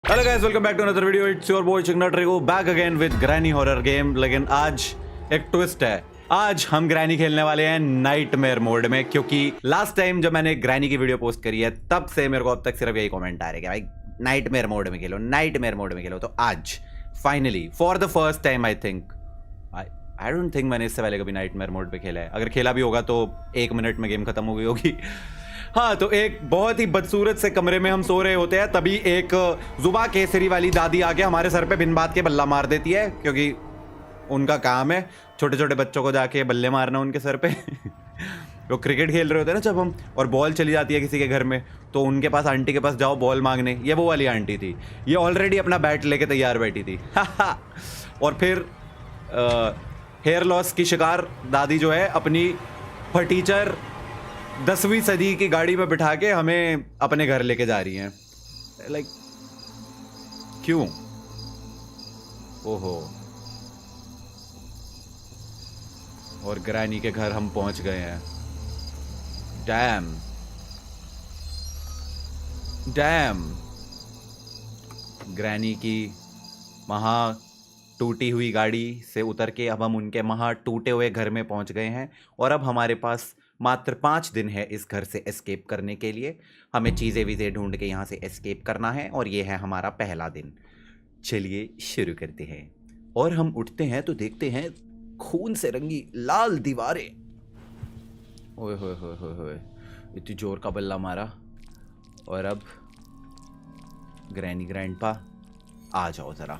Hello guys, welcome back to another video. It's your boy Chikna Trigo back again with Granny horror game. लेकिन आज एक twist है। आज हम ग्रैनी खेलने वाले हैं नाइटमेयर मोड में, क्योंकि लास्ट टाइम जब मैंने ग्रैनी की वीडियो पोस्ट करी है तब से मेरे को अब तक सिर्फ यही कमेंट आ रहे हैं भाई नाइटमेयर मोड में खेलो, नाइटमेयर मोड में खेलो। तो आज finally for the first time I don't think मैंने इससे पहले कभी नाइटमेयर मोड पे खेला है। अगर खेला भी होगा तो 1 मिनट में गेम खत्म हो गई होगी। हाँ, तो एक बहुत ही बदसूरत से कमरे में हम सो रहे होते हैं, तभी एक जुबा केसरी वाली दादी आके हमारे सर पे बिन बात के बल्ला मार देती है, क्योंकि उनका काम है छोटे छोटे बच्चों को जाके बल्ले मारना उनके सर पे। वो क्रिकेट खेल रहे होते हैं ना जब हम, और बॉल चली जाती है किसी के घर में, तो उनके पास आंटी के पास जाओ बॉल मांगने। ये वो वाली आंटी थी, ये ऑलरेडी अपना बैट लेके तैयार बैठी थी। और फिर हेयर लॉस की शिकार दादी जो है अपनी फटीचर 10वीं सदी की गाड़ी में बिठा के हमें अपने घर लेके जा रही हैं। लाइक क्यों? ओहो, और ग्रैनी के घर हम पहुंच गए हैं। डैम डैम, ग्रैनी की महा टूटी हुई गाड़ी से उतर के अब हम उनके महा टूटे हुए घर में पहुंच गए हैं। और अब हमारे पास मात्र 5 दिन है इस घर से एस्केप करने के लिए। हमें चीज़ें वीज़ें ढूंढ के यहाँ से एस्केप करना है, और ये है हमारा पहला दिन। चलिए शुरू करते हैं। और हम उठते हैं तो देखते हैं खून से रंगी लाल दीवारें। ओए होए होए होए होए, इतनी जोर का बल्ला मारा। और अब ग्रैनी ग्रैंडपा आ जाओ ज़रा।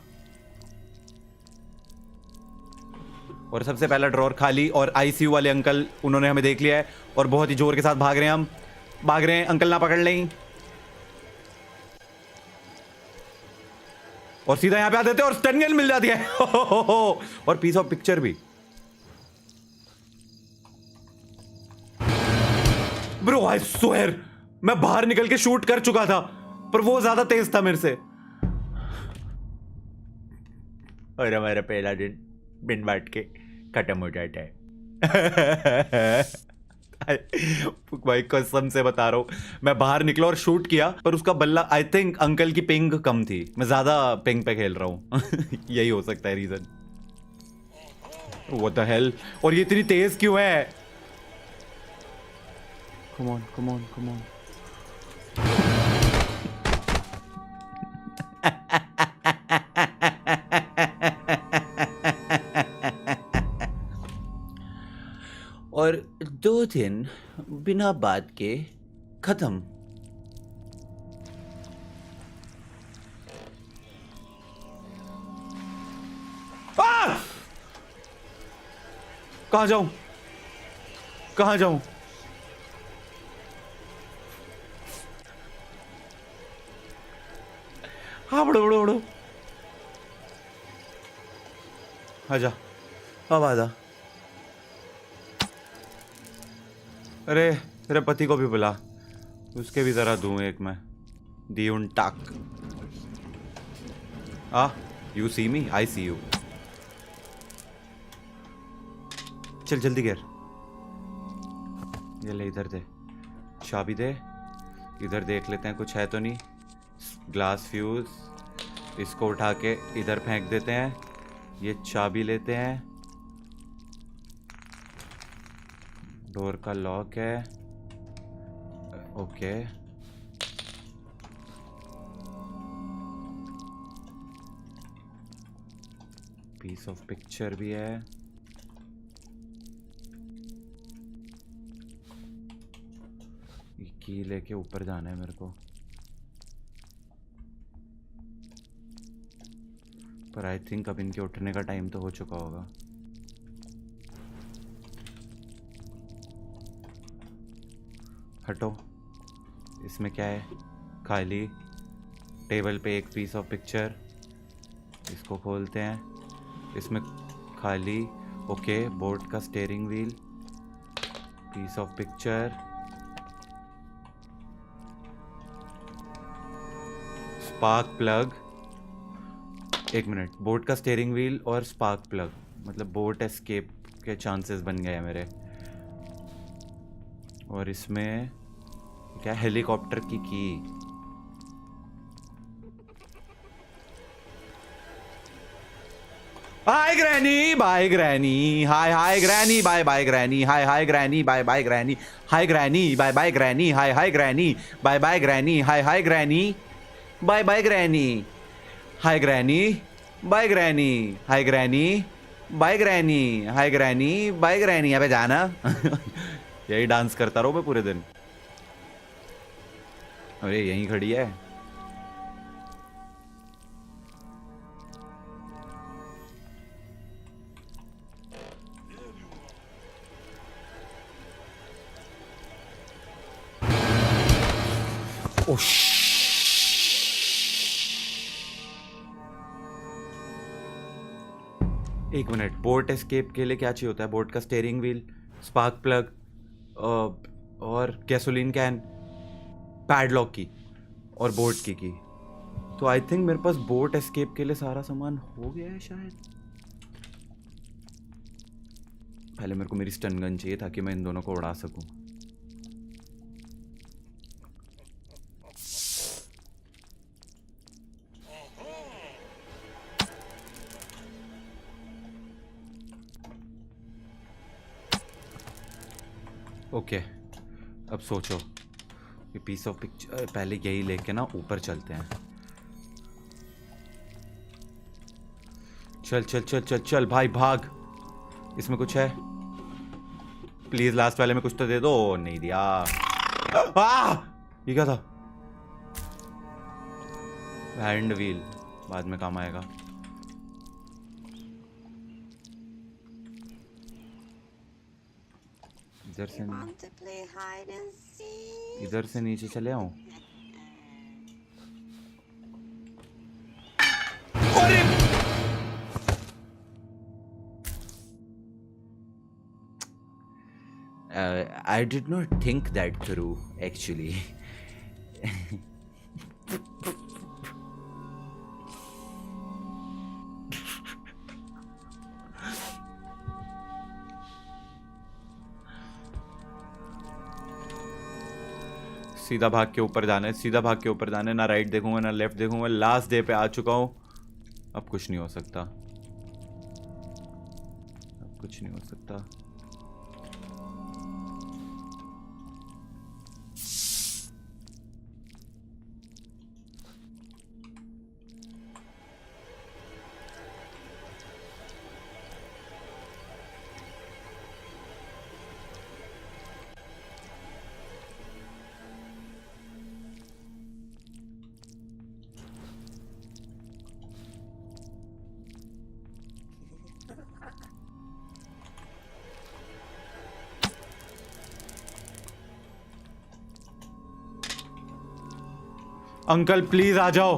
और सबसे पहला ड्रॉर खाली, और आईसीयू वाले अंकल उन्होंने हमें देख लिया है और बहुत ही जोर के साथ भाग रहे हैं। हम भाग रहे हैं, अंकल ना पकड़ लें। और सीधा यहां पे आ देते हैं और स्टन गन मिल जाती है। और पीस ऑफ पिक्चर भी। ब्रो आई स्वेयर, मैं बाहर निकल के शूट कर चुका था, पर वो ज्यादा तेज था मेरे से। और हमारा पहला दिन बिन बाट के खत्म हो जाता है। भाई कसम से बता रहा हूँ, मैं बाहर निकला और शूट किया, पर उसका बल्ला, आई थिंक अंकल की पिंग कम थी, मैं ज्यादा पिंग पे खेल रहा हूँ। यही हो सकता है रीजन। व्हाट द हेल, और ये इतनी तेज क्यों है? Come on come on come on. और 2 दिन बिना बात के खत्म। कहाँ जाऊं, कहाँ जाऊं? हाँ, बड़ो बड़ो बड़ो, आजा, अब आजा। अरे तेरे पति को भी बुला, उसके भी जरा दूं एक मैं दीउन टाक। You see me, I C you. चल जल्दी कर, ये ले इधर दे, चाबी दे। इधर देख लेते हैं कुछ है तो नहीं। ग्लास फ्यूज, इसको उठा के इधर फेंक देते हैं। ये चाबी लेते हैं, डोर का लॉक है। ओके, पीस ऑफ पिक्चर भी है। ये की लेके ऊपर जाना है मेरे को, पर आई थिंक अब इनके उठने का टाइम तो हो चुका होगा। हटो, इसमें क्या है? खाली टेबल पे एक पीस ऑफ पिक्चर, इसको खोलते हैं। इसमें खाली, ओके, बोट का steering wheel, piece of picture, spark plug. 1 minute, boat का स्टीयरिंग व्हील और स्पार्क प्लग, मतलब बोट एस्केप के चांसेस बन गए हैं मेरे। और इसमें क्या, हेलीकॉप्टर की hi granny, bye granny, hi hi granny, bye bye granny, hi hi granny, bye bye granny, hi granny, bye bye granny, hi hi granny, bye bye granny, hi hi granny, bye bye granny, hi granny, bye granny, hi granny, bye granny, hi granny, bye granny. अबे जाना। यही dance करता रहो मैं पूरे दिन। अरे यहीं खड़ी है। एक मिनट, बोट एस्केप के लिए क्या चाहिए होता है? बोट का स्टीयरिंग व्हील, स्पार्क प्लग, और गैसोलीन कैन, पैडलॉक की और बोट की। तो आई थिंक मेरे पास बोट एस्केप के लिए सारा सामान हो गया है शायद। पहले मेरे को मेरी स्टन गन चाहिए ताकि मैं इन दोनों को उड़ा सकूं। ओके अब सोचो, ये पीस ऑफ पिक्चर पहले यही लेके ना ऊपर चलते हैं। चल चल चल चल चल भाई भाग। इसमें कुछ है? प्लीज लास्ट वाले में कुछ तो दे दो। नहीं दिया। ये क्या था? हैंड व्हील बाद में काम आएगा। इधर से नीचे चले आऊं? I did not think that through actually. सीधा भाग के ऊपर जाना है, सीधा भाग के ऊपर जाना है। ना राइट देखूंगा ना लेफ्ट देखूंगा। लास्ट डे पे आ चुका हूं, अब कुछ नहीं हो सकता, अब कुछ नहीं हो सकता। अंकल प्लीज आ जाओ।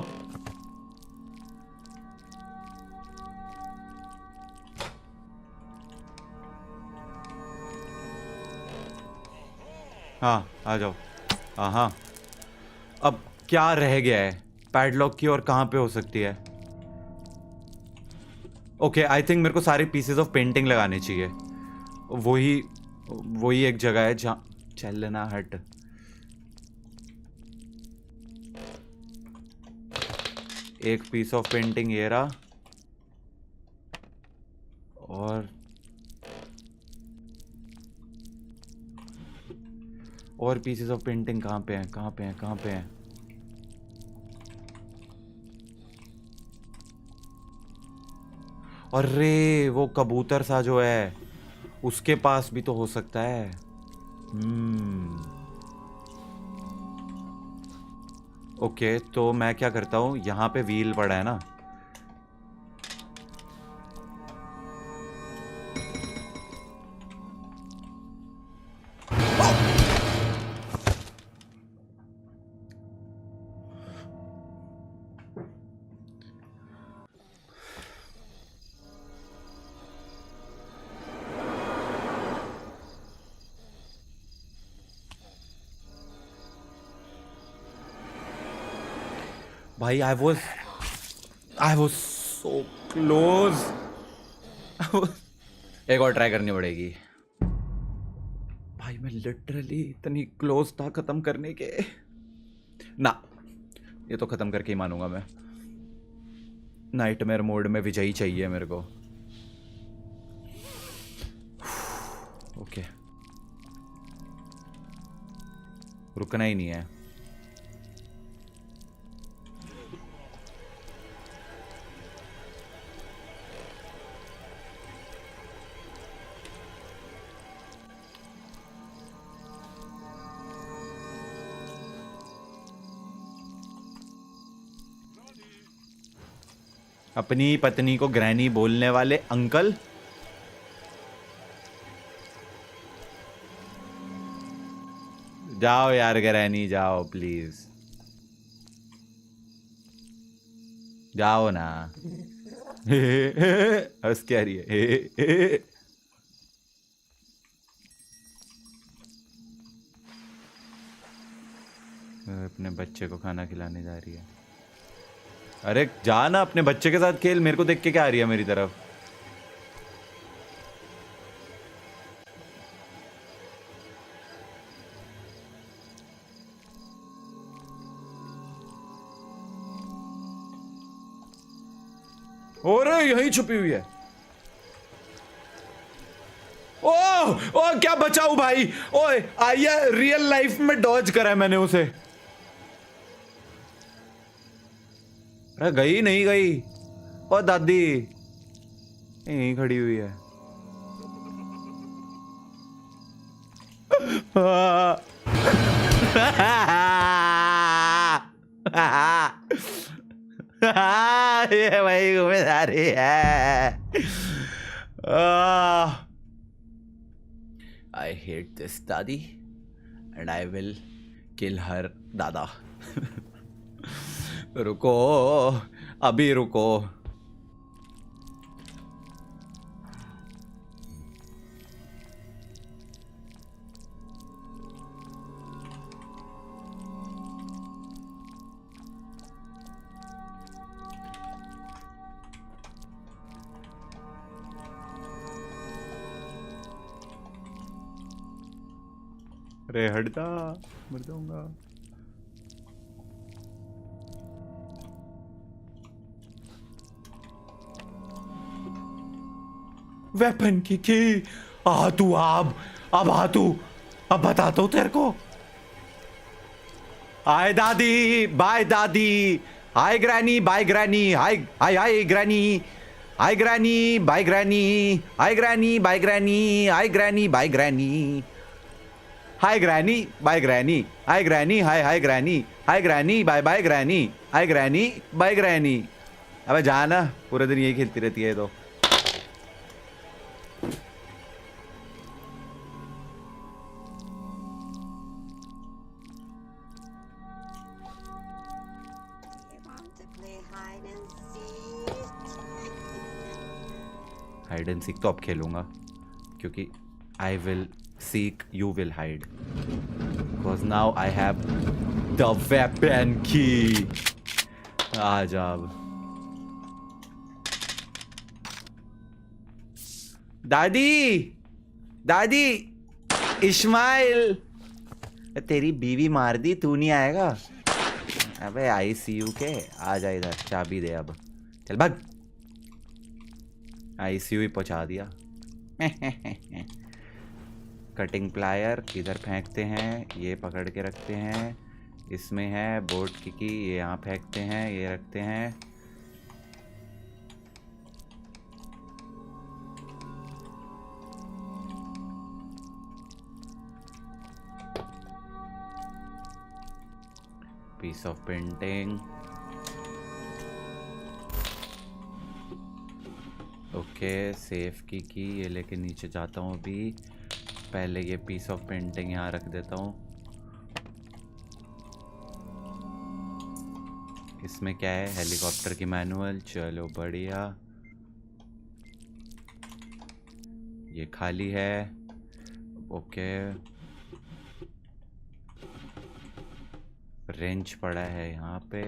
हाँ आ जाओ। हाँ अब क्या रह गया है? पैडलॉक की और कहाँ पे हो सकती है? ओके आई थिंक मेरे को सारे पीसेस ऑफ पेंटिंग लगाने चाहिए। वही वही एक जगह है जहाँ चल लेना। हट। एक पीस ऑफ पेंटिंग ये रहा, और पीसेस ऑफ पेंटिंग कहाँ पे हैं? कहाँ पे हैं? कहाँ पे हैं? अरे वो कबूतर सा जो है उसके पास भी तो हो सकता है। ओके तो मैं क्या करता हूँ, यहाँ पे व्हील पड़ा है ना, भाई आई वॉज सो क्लोज। एक और ट्राई करनी पड़ेगी भाई। मैं लिटरली इतनी क्लोज था खत्म करने के। ना ये तो खत्म करके ही मानूंगा मैं। नाइटमेयर मोड में विजयी चाहिए मेरे को। ओके, रुकना ही नहीं है। अपनी पत्नी को ग्रैनी बोलने वाले अंकल। जाओ यार ग्रैनी, जाओ प्लीज, जाओ ना। हंस क्या रही है? अपने बच्चे को खाना खिलाने जा रही है। अरे जा ना, अपने बच्चे के साथ खेल, मेरे को देख के क्या आ रही है मेरी तरफ? और यहीं छुपी हुई है। ओ क्या बचाऊ भाई। ओए आया, रियल लाइफ में डॉज करा है मैंने उसे। अरे गई नहीं गई। ओ दादी यहीं खड़ी हुई है। ये भाई घूमे जा रही है। I hate this दादी and I will kill her दादा। रुको, अभी रुको। अरे हटदा, मर जाऊंगा। वेपन की आ तू, अब आ तू, अब बताता हूं तेरे को। हाय दादी, बाय दादी, हाय ग्रैनी, बाय ग्रैनी, हाय हाय hi granny, hi granny, bye granny, hi granny, bye granny, hi granny, bye granny, hi granny, bye granny, hi granny, hi hi granny, hi granny, bye bye granny, hi granny, bye granny. अबे जाना, पूरे दिन यही खेलती रहती है तो। Hide and seek तो अब खेलूंगा, क्योंकि I will seek, you will hide, because now I have the weapon की। आ जाओ दादी, दादी, इस्माइल, तेरी बीवी मार दी, तू नहीं आएगा? अबे आईसीयू के, आ जा इधर, चाबी दे अब, चल भाग। आईसीयू ही पहुंचा दिया। कटिंग प्लायर इधर फेंकते हैं, ये पकड़ के रखते हैं, इसमें है बोट की ये यहाँ फेंकते हैं, ये रखते हैं। Piece of painting, okay, safe की ये लेके नीचे जाता हूँ अभी। पहले ये पीस ऑफ पेंटिंग यहाँ रख देता हूँ। इसमें क्या है? हेलीकॉप्टर की मैनुअल, चलो बढ़िया। ये खाली है, ओके। रेंच पड़ा है यहाँ पे।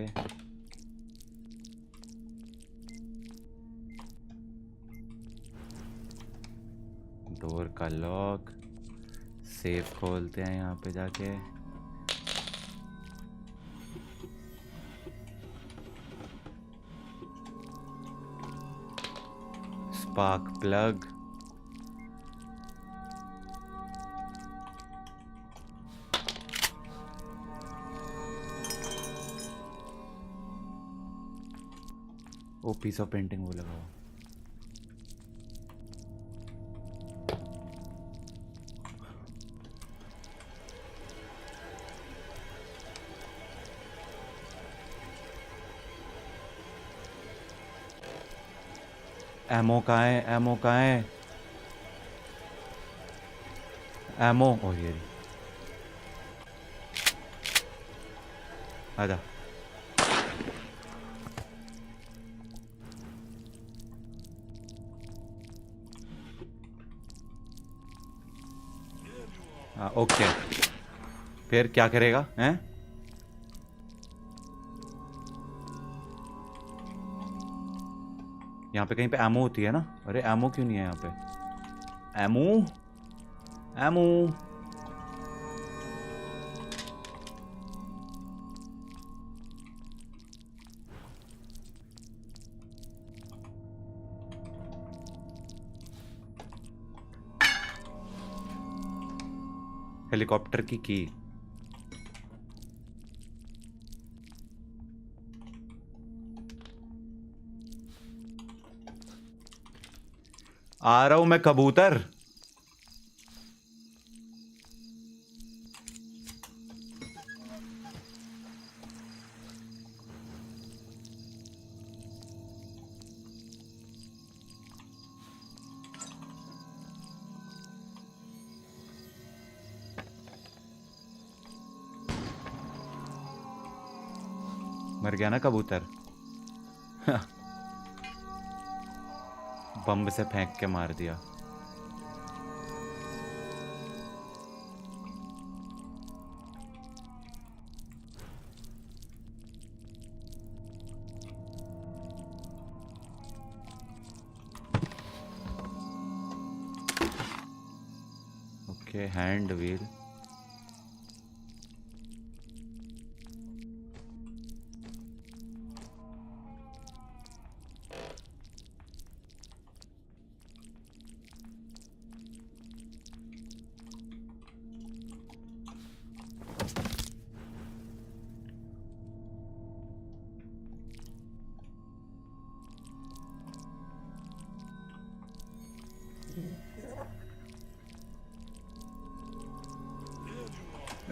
डोर का लॉक, सेफ खोलते हैं यहाँ पे जाके। Spark plug, oh piece of painting वो लगा हुआ। एमो कहाँ है? एमो कहाँ है? एमो और ये आजा। हाँ ओके, फिर क्या करेगा हैं? यहाँ पे कहीं पे एमो होती है ना? अरे एमो क्यों नहीं है यहाँ पे? एमो एमो हेलीकॉप्टर की आ रहा हूं मैं कबूतर। मर गया ना कबूतर? बम से फेंक के मार दिया। Okay hand wheel.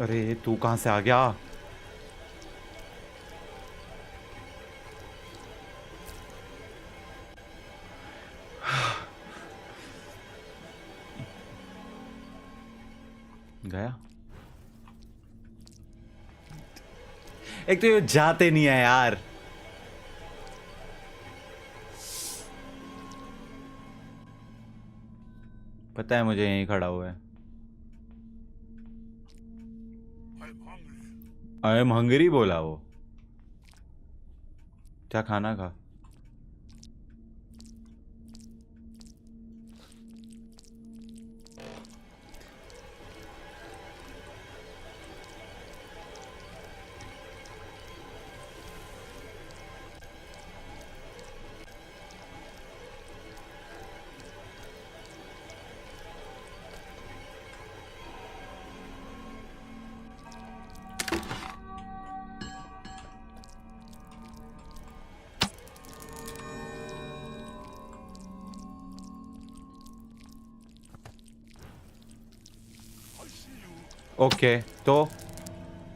अरे तू कहां से आ गया? गया? एक तो ये जाते नहीं है यार। पता है मुझे यहीं खड़ा हुआ है। आई एम हंगरी बोला वो। क्या खाना खा? ओके तो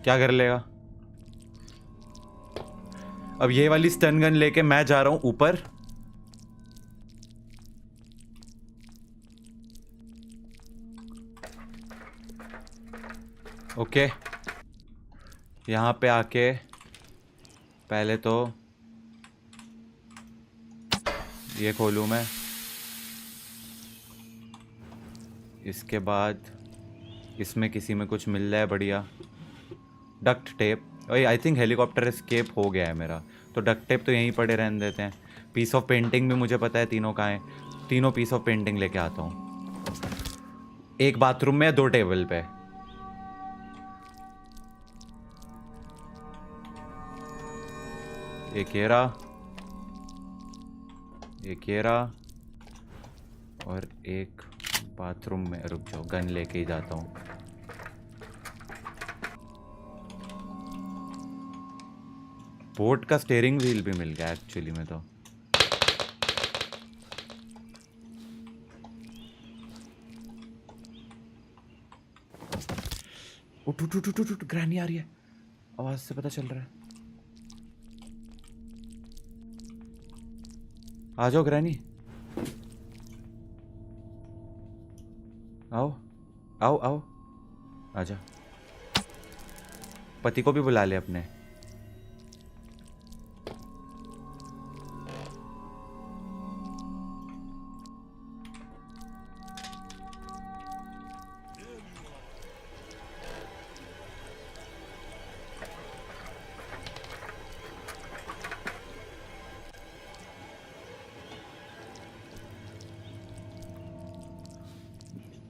क्या कर लेगा? अब ये वाली स्टन गन लेके मैं जा रहा हूं ऊपर। ओके यहां पे आके पहले तो ये खोलूं मैं, इसके बाद इसमें किसी में कुछ मिल रहा है बढ़िया। Duct tape. I think helicopter escape हो गया है मेरा, तो डक्ट टेप तो यहीं पड़े रहने देते हैं। पीस ऑफ पेंटिंग भी मुझे पता है तीनों कहाँ हैं। तीनों पीस ऑफ पेंटिंग लेके आता हूँ। एक बाथरूम में, 2 टेबल पे। एक ये रहा, एक ये रहा, और एक बाथरूम में। रुक जाओ, गन लेके ही जाता हूँ। बोट का स्टीयरिंग व्हील भी मिल गया एक्चुअली में तो। उठ उठ उठ उठ उठ, ग्रैनी आ रही है, आवाज से पता चल रहा है। आ जाओ ग्रैनी, आओ आओ आओ, आजा। पति को भी बुला ले अपने।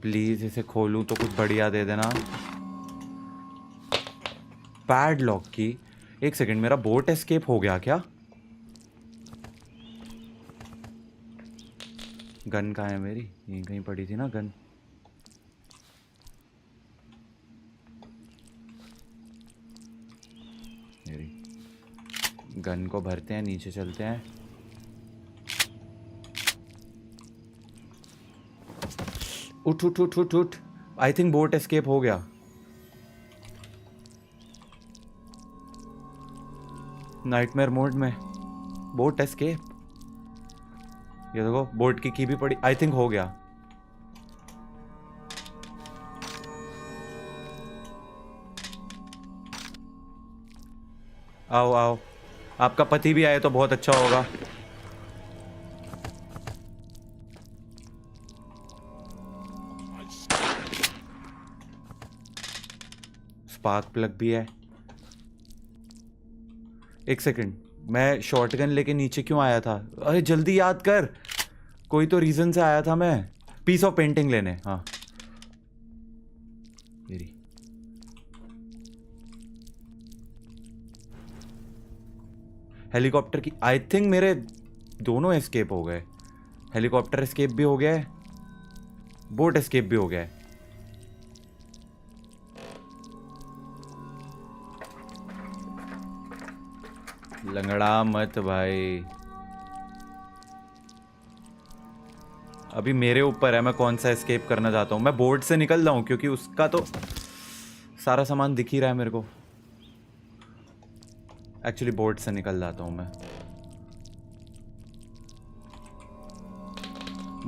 प्लीज इसे खोलूं तो कुछ बढ़िया दे देना। पैडलॉक की। एक सेकंड, मेरा बोट एस्केप हो गया क्या? गन कहाँ है मेरी? यहीं कहीं पड़ी थी ना गन। मेरी गन को भरते हैं, नीचे चलते हैं। उठ उठ उठ उठ उठ, आई थिंक बोट एस्केप हो गया। नाइटमेयर मोड में बोट एस्केप। ये देखो, बोट की भी पड़ी, आई थिंक हो गया। आओ आओ, आपका पति भी आए तो बहुत अच्छा होगा। स्पार्क प्लग भी है। एक सेकंड, मैं शॉटगन लेके नीचे क्यों आया था? अरे जल्दी याद कर, कोई तो रीजन से आया था मैं। पीस ऑफ पेंटिंग लेने। हाँ मेरी हेलीकॉप्टर की, आई थिंक मेरे दोनों एस्केप हो गए। हेलीकॉप्टर एस्केप भी हो गया है, बोट एस्केप भी हो गया है। लंगड़ा मत भाई, अभी मेरे ऊपर है मैं कौन सा एस्केप करना चाहता हूँ। मैं बोर्ड से निकल जाऊं क्योंकि उसका तो सारा सामान दिख ही रहा है मेरे को। एक्चुअली बोर्ड से निकल जाता हूँ मैं।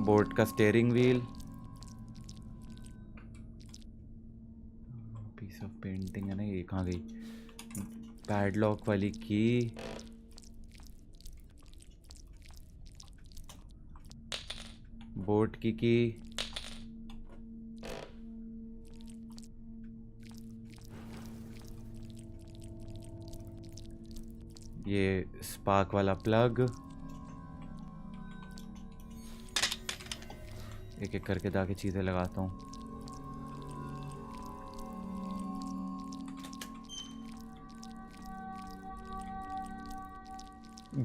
बोट का steering wheel, piece of painting है ना, ये कहाँ गई? पैडलॉक वाली की, बोट की ये स्पार्क वाला प्लग। एक एक करके जाके चीजें लगाता हूँ।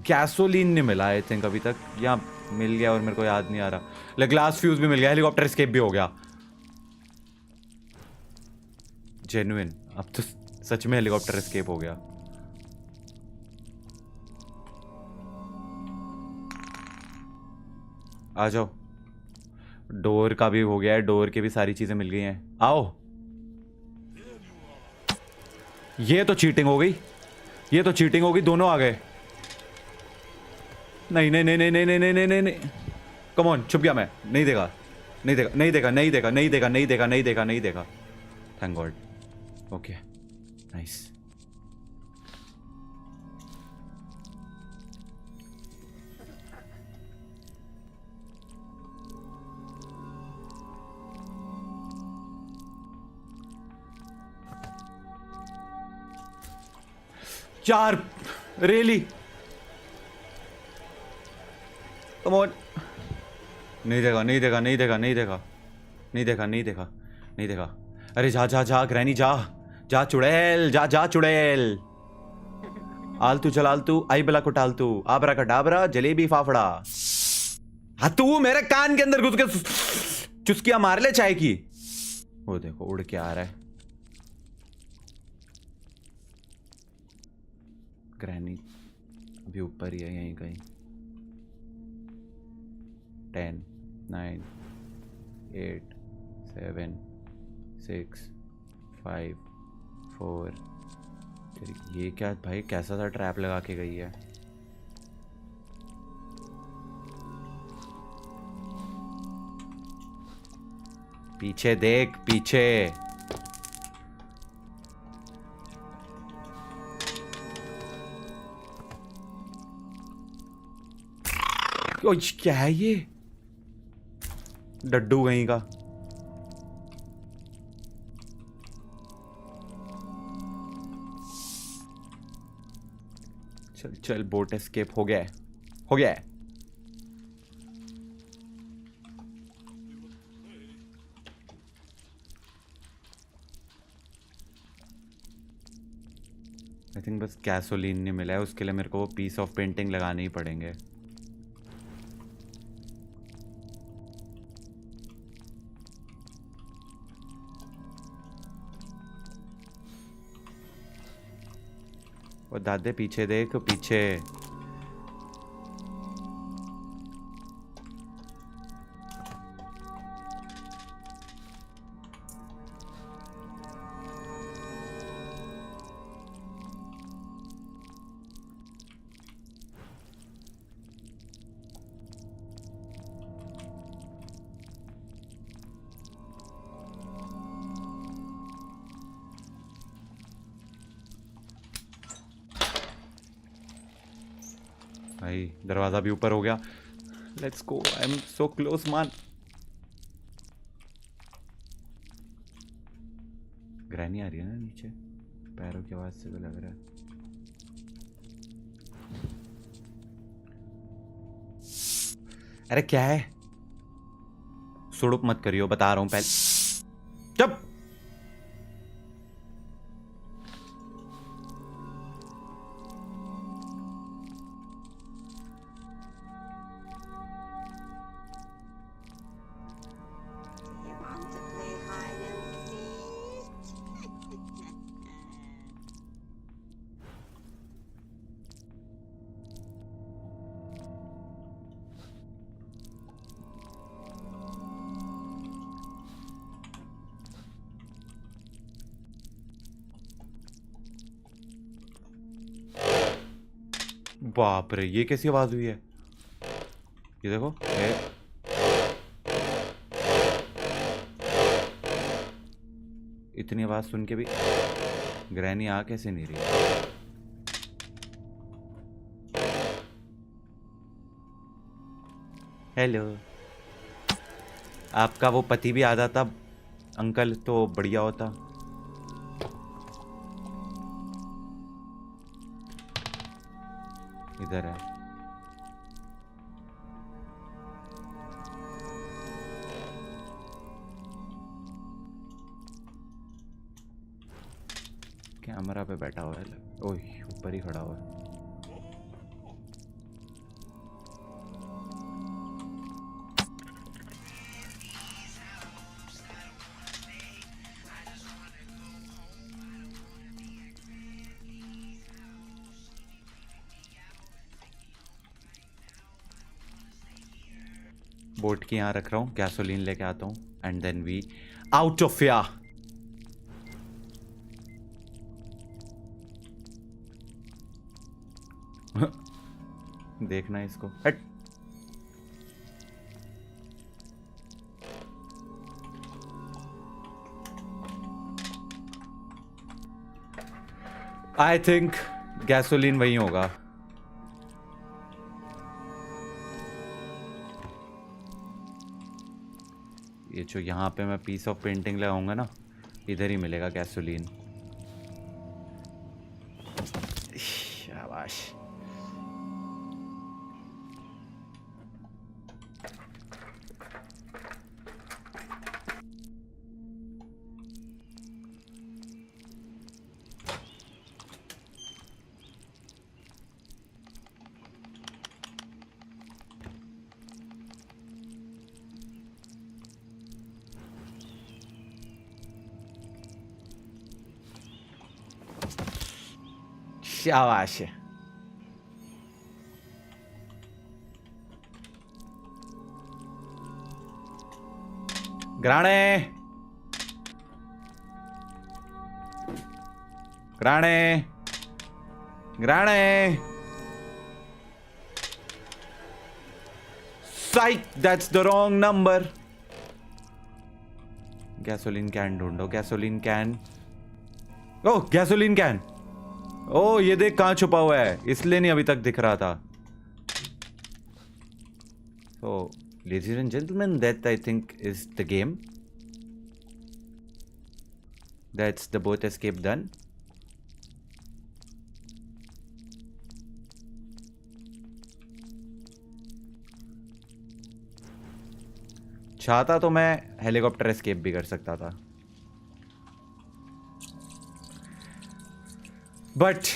गैसोलीन नहीं मिला आई थिंक अभी तक, या मिल गया और मेरे को याद नहीं आ रहा। ग्लास फ्यूज भी मिल गया, हेलीकॉप्टर एस्केप भी हो गया। जेन्युइन, अब तो सच में हेलीकॉप्टर एस्केप हो गया। आ जाओ, डोर का भी हो गया है, डोर के भी सारी चीजें मिल गई हैं। आओ। ये तो चीटिंग हो गई, ये तो चीटिंग हो गई, दोनों आ गए। नहीं नहीं नहीं नहीं नहीं नहीं नहीं नहीं नहीं, कम ऑन, छुप गया मैं। नहीं देगा, नहीं देगा, नहीं देगा, नहीं देगा, नहीं देगा, नहीं देगा, नहीं देगा, नहीं देगा। Thank God. Okay nice. चार, रियली? Come on. नहीं देगा, नहीं देगा, नहीं देगा, नहीं देगा, नहीं देगा, नहीं देगा, नहीं देगा। अरे जा जा जा ग्रैनी, जा जा चुड़ैल, जा जा चुड़ैल। आलतू चल आलतू, आई बला कुटालतू, आबरा का डाबरा, जलेबी फाफड़ा। हाँ तू मेरे कान के अंदर घुस के चुस्कियां मार ले चाय की। वो देखो उड़ के आ रहा है। ग्रैनी अभी ऊपर ही है, यहीं कहीं। 10 9 8 7 6 5 4 ये क्या भाई, कैसा सा ट्रैप लगा के गई है। पीछे देख, पीछे। क्या है ये, डड्डू कहीं का। चल चल, बोट एस्केप हो गया है, हो गया है। आई थिंक बस गैसोलीन नहीं मिला है, उसके लिए मेरे को वो पीस ऑफ पेंटिंग लगाने ही पड़ेंगे। और दादे पीछे देख, पीछे। भाई दरवाजा भी ऊपर हो गया। Let's go, I am so close मान। ग्रैनी आ रही है ना नीचे, पैरों की आवाज से तो लग रहा है। अरे क्या है, सुड़ुप मत करियो, बता रहा हूं पहले। चुप। बाप रे, ये कैसी आवाज हुई है। ये देखो, इतनी आवाज सुन के भी ग्रैनी आ कैसे नहीं रही। हेलो, आपका वो पति भी आ जाता अंकल तो बढ़िया होता। इधर है। कैमरा पे बैठा हुआ है, ओह ऊपर ही खड़ा हुआ है। बोट की यहाँ रख रहा हूँ, गैसोलीन लेके आता हूँ and then we out of या। देखना इसको, हट। आई थिंक गैसोलीन वही होगा। ये जो यहाँ पे मैं पीस ऑफ पेंटिंग लगाऊंगा ना, इधर ही मिलेगा गैसोलीन। शाबाश। शाबाश। ग्राणे Granny. Granny. Psych, that's the wrong number. Gasoline can ढूंढो. Gasoline can. Oh, gasoline can. Oh, ये देख कहाँ छुपा हुआ है, इसलिए नहीं अभी तक दिख रहा था. So, ladies and gentlemen, that I think is the game. That's the boat escape done. चाहता तो मैं हेलीकॉप्टर एस्केप भी कर सकता था, बट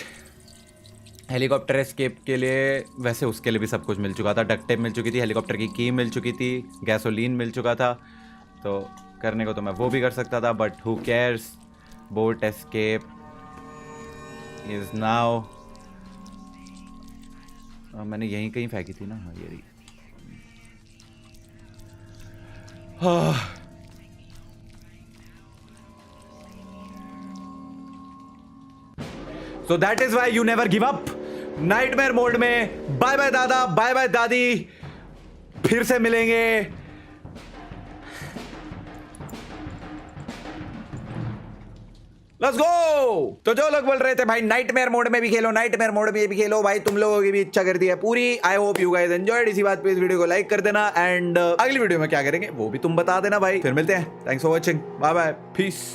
हेलीकॉप्टर एस्केप के लिए वैसे उसके लिए भी सब कुछ मिल चुका था. डक्ट टेप मिल चुकी थी, हेलीकॉप्टर की की मिल चुकी थी, गैसोलीन मिल चुका था, तो करने को तो मैं वो भी कर सकता था. But who cares, boat escape is now. मैंने यहीं कहीं फेंकी थी ना. हाँ, ये रही. So that is why you never give up. Nightmare mode में बाय बाय दादा, बाय बाय दादी, फिर से मिलेंगे. Let's go. तो जो लोग बोल रहे थे भाई नाइटमेयर मोड में भी खेलो, नाइटमेयर मोड में भी खेलो, भाई तुम लोगों की भी इच्छा कर दी है पूरी. I hope you guys enjoyed. इसी बात पे इस वीडियो को लाइक कर देना एंड अगली वीडियो में क्या करेंगे वो भी तुम बता देना भाई. फिर मिलते हैं. Thanks for watching. Bye bye. Piece.